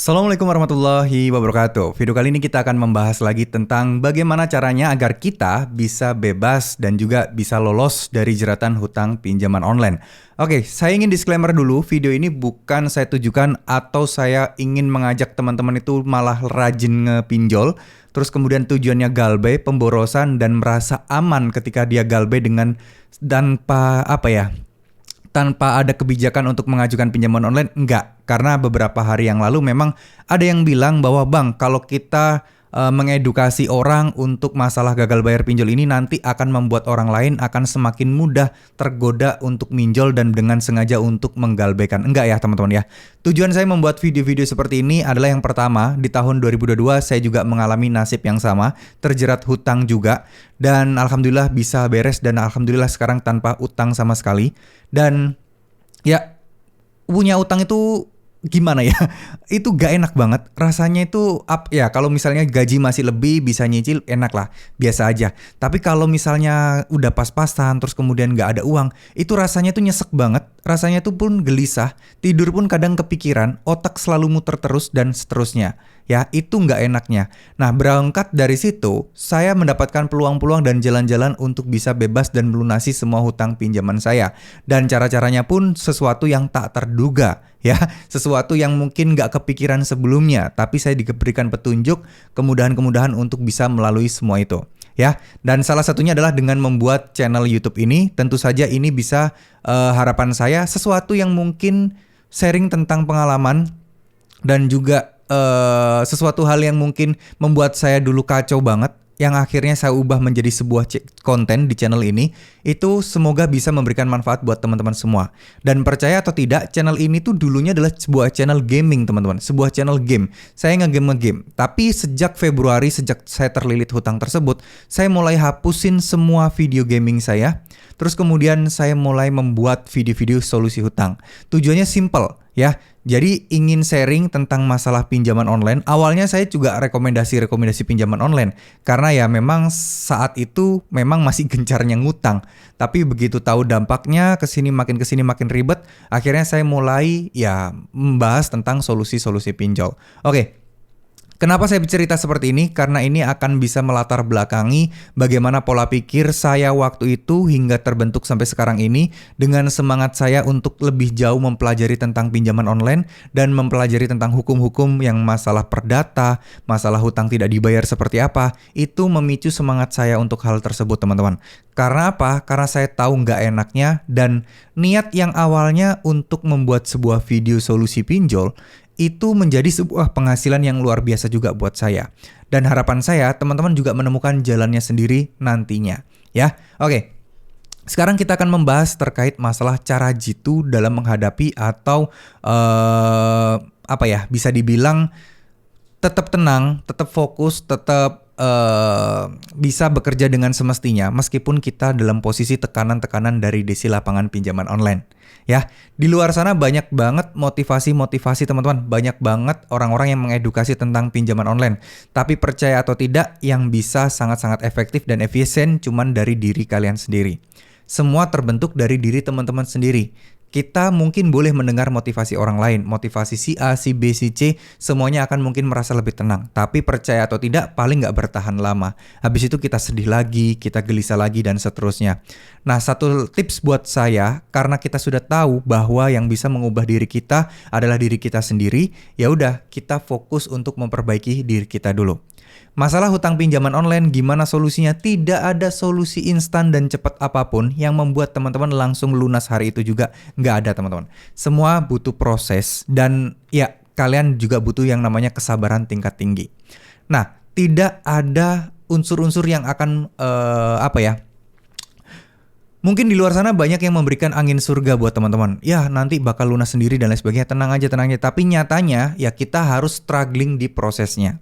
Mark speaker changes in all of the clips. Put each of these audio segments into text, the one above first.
Speaker 1: Assalamualaikum warahmatullahi wabarakatuh. Video kali ini kita akan membahas lagi tentang bagaimana caranya agar kita bisa bebas dan juga bisa lolos dari jeratan hutang pinjaman online. Oke, saya ingin disclaimer dulu, video ini bukan saya tujukan atau saya ingin mengajak teman-teman itu malah rajin ngepinjol, terus kemudian tujuannya galbay, pemborosan, dan merasa aman ketika dia galbay dengan tanpa ada kebijakan untuk mengajukan pinjaman online. Enggak, karena beberapa hari yang lalu memang ada yang bilang bahwa bang, kalau kita mengedukasi orang untuk masalah gagal bayar pinjol ini nanti akan membuat orang lain akan semakin mudah tergoda untuk minjol dan dengan sengaja untuk menggalbaikan. Enggak ya teman-teman ya. Tujuan saya membuat video-video seperti ini adalah yang pertama, di tahun 2022 saya juga mengalami nasib yang sama, terjerat hutang juga, dan alhamdulillah bisa beres dan alhamdulillah sekarang tanpa utang sama sekali. Dan ya, punya utang itu gimana ya? Itu gak enak banget. Rasanya itu ya kalau misalnya gaji masih lebih bisa nyicil enak lah, biasa aja. Tapi kalau misalnya udah pas-pasan terus kemudian gak ada uang, itu rasanya tuh nyesek banget. Rasanya tuh pun gelisah, tidur pun kadang kepikiran, otak selalu muter terus dan seterusnya. Ya, itu nggak enaknya. Nah, berangkat dari situ, saya mendapatkan peluang-peluang dan jalan-jalan untuk bisa bebas dan melunasi semua hutang pinjaman saya. Dan cara-caranya pun sesuatu yang tak terduga, ya. Sesuatu yang mungkin nggak kepikiran sebelumnya, tapi saya diberikan petunjuk, kemudahan-kemudahan untuk bisa melalui semua itu. Ya, dan salah satunya adalah dengan membuat channel YouTube ini. Tentu saja ini bisa harapan saya sesuatu yang mungkin sharing tentang pengalaman dan juga sesuatu hal yang mungkin membuat saya dulu kacau banget, yang akhirnya saya ubah menjadi sebuah konten di channel ini. Itu semoga bisa memberikan manfaat buat teman-teman semua. Dan percaya atau tidak, channel ini tuh dulunya adalah sebuah channel gaming teman-teman, sebuah channel game. Saya nge-game. Tapi sejak Februari, sejak saya terlilit hutang tersebut, saya mulai hapusin semua video gaming saya. Terus kemudian saya mulai membuat video-video solusi hutang. Tujuannya simple ya. Jadi ingin sharing tentang masalah pinjaman online. Awalnya saya juga rekomendasi pinjaman online. Karena ya memang saat itu memang masih gencarnya ngutang. Tapi begitu tahu dampaknya kesini makin ribet. Akhirnya saya mulai ya membahas tentang solusi-solusi pinjol. Oke. Kenapa saya bercerita seperti ini? Karena ini akan bisa melatar belakangi bagaimana pola pikir saya waktu itu hingga terbentuk sampai sekarang ini dengan semangat saya untuk lebih jauh mempelajari tentang pinjaman online dan mempelajari tentang hukum-hukum yang masalah perdata, masalah hutang tidak dibayar seperti apa. Itu memicu semangat saya untuk hal tersebut teman-teman. Karena apa? Karena saya tahu nggak enaknya dan niat yang awalnya untuk membuat sebuah video solusi pinjol itu menjadi sebuah penghasilan yang luar biasa juga buat saya. Dan harapan saya teman-teman juga menemukan jalannya sendiri nantinya. Ya, oke. Sekarang kita akan membahas terkait masalah cara jitu dalam menghadapi atau bisa dibilang tetap tenang, tetap fokus, tetap bisa bekerja dengan semestinya meskipun kita dalam posisi tekanan-tekanan dari desi lapangan pinjaman online. Ya, di luar sana banyak banget motivasi teman-teman, banyak banget orang-orang yang mengedukasi tentang pinjaman online. Tapi percaya atau tidak, yang bisa sangat-sangat efektif dan efisien cuman dari diri kalian sendiri. Semua terbentuk dari diri teman-teman sendiri. Kita mungkin boleh mendengar motivasi orang lain, motivasi si A, si B, si C, semuanya akan mungkin merasa lebih tenang. Tapi percaya atau tidak, paling nggak bertahan lama. Habis itu kita sedih lagi, kita gelisah lagi, dan seterusnya. Nah, satu tips buat saya, karena kita sudah tahu bahwa yang bisa mengubah diri kita adalah diri kita sendiri, ya udah kita fokus untuk memperbaiki diri kita dulu. Masalah hutang pinjaman online, gimana solusinya? Tidak ada solusi instan dan cepat apapun yang membuat teman-teman langsung lunas hari itu juga. Nggak ada teman-teman. Semua butuh proses dan ya kalian juga butuh yang namanya kesabaran tingkat tinggi. Nah, tidak ada unsur-unsur yang akan mungkin di luar sana banyak yang memberikan angin surga buat teman-teman. Ya nanti bakal lunas sendiri dan lain sebagainya. Tenang aja. Tapi nyatanya ya kita harus struggling di prosesnya.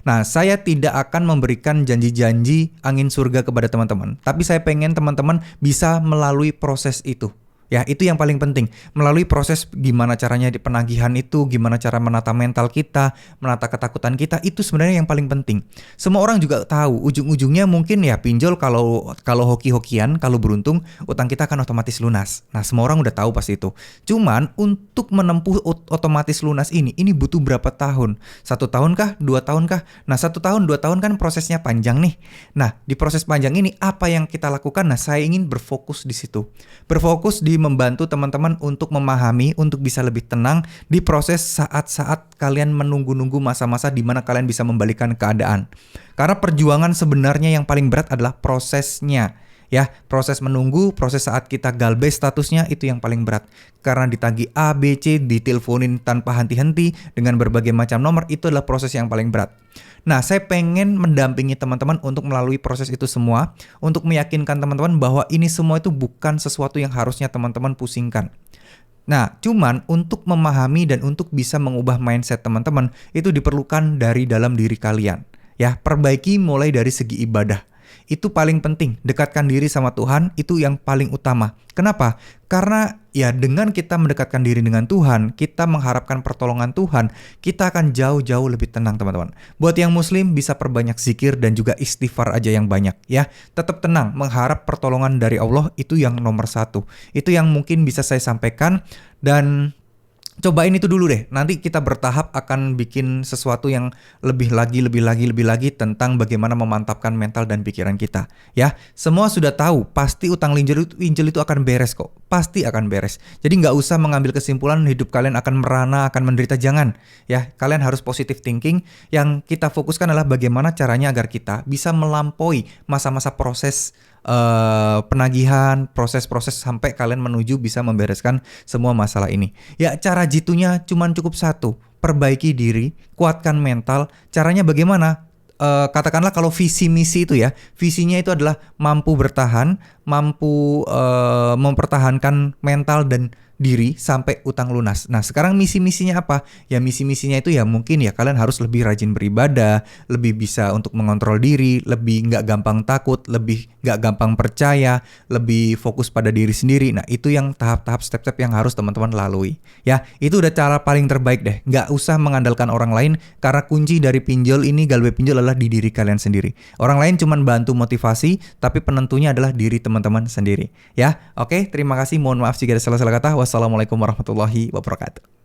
Speaker 1: Nah, saya tidak akan memberikan janji-janji angin surga kepada teman-teman. Tapi saya pengen teman-teman bisa melalui proses itu. Ya, itu yang paling penting. Melalui proses gimana caranya di penagihan itu, gimana cara menata mental kita, menata ketakutan kita, itu sebenarnya yang paling penting. Semua orang juga tahu, ujung-ujungnya mungkin ya pinjol kalau kalau hoki-hokian, kalau beruntung, utang kita akan otomatis lunas. Nah, semua orang udah tahu pasti itu. Cuman untuk menempuh otomatis lunas ini butuh berapa tahun? 1 tahun kah? 2 tahun kah? Nah, 1 tahun, 2 tahun kan prosesnya panjang nih. Nah, di proses panjang ini apa yang kita lakukan? Nah, saya ingin berfokus di situ. Berfokus di membantu teman-teman untuk memahami, untuk bisa lebih tenang di proses saat-saat kalian menunggu-nunggu masa-masa di mana kalian bisa membalikan keadaan. Karena perjuangan sebenarnya yang paling berat adalah prosesnya. Ya, proses menunggu, proses saat kita galbay statusnya itu yang paling berat. Karena ditagih A, B, C, diteleponin tanpa henti-henti dengan berbagai macam nomor, itu adalah proses yang paling berat. Nah, saya pengen mendampingi teman-teman untuk melalui proses itu semua, untuk meyakinkan teman-teman bahwa ini semua itu bukan sesuatu yang harusnya teman-teman pusingkan. Nah, cuman untuk memahami dan untuk bisa mengubah mindset teman-teman, itu diperlukan dari dalam diri kalian. Ya, perbaiki mulai dari segi ibadah. Itu paling penting, dekatkan diri sama Tuhan, itu yang paling utama. Kenapa? Karena ya dengan kita mendekatkan diri dengan Tuhan, kita mengharapkan pertolongan Tuhan, kita akan jauh-jauh lebih tenang teman-teman. Buat yang muslim bisa perbanyak zikir dan juga istighfar aja yang banyak ya. Tetap tenang, mengharap pertolongan dari Allah itu yang nomor satu. Itu yang mungkin bisa saya sampaikan dan cobain itu dulu deh. Nanti kita bertahap akan bikin sesuatu yang lebih lagi tentang bagaimana memantapkan mental dan pikiran kita. Ya, semua sudah tahu pasti utang injil itu akan beres kok. Pasti akan beres. Jadi nggak usah mengambil kesimpulan hidup kalian akan merana, akan menderita. Jangan. Ya, kalian harus positive thinking. Yang kita fokuskan adalah bagaimana caranya agar kita bisa melampaui masa-masa proses penagihan, proses-proses sampai kalian menuju bisa membereskan semua masalah ini. Ya, cara jitunya cuman cukup satu, perbaiki diri, kuatkan mental. Caranya bagaimana? Katakanlah kalau visi misi itu ya, visinya itu adalah mampu bertahan, mampu mempertahankan mental dan diri sampai utang lunas. Nah, sekarang misi-misinya apa? Ya misi-misinya itu ya mungkin ya kalian harus lebih rajin beribadah, lebih bisa untuk mengontrol diri, lebih nggak gampang takut, lebih nggak gampang percaya, lebih fokus pada diri sendiri. Nah, itu yang tahap-tahap step-step yang harus teman-teman lalui. Ya, itu udah cara paling terbaik deh. Nggak usah mengandalkan orang lain karena kunci dari pinjol ini, galbay pinjol adalah di diri kalian sendiri. Orang lain cuma bantu motivasi, tapi penentunya adalah diri teman-teman sendiri. Ya, oke, terima kasih. Mohon maaf jika ada salah-salah kata. Wassalamualaikum warahmatullahi wabarakatuh.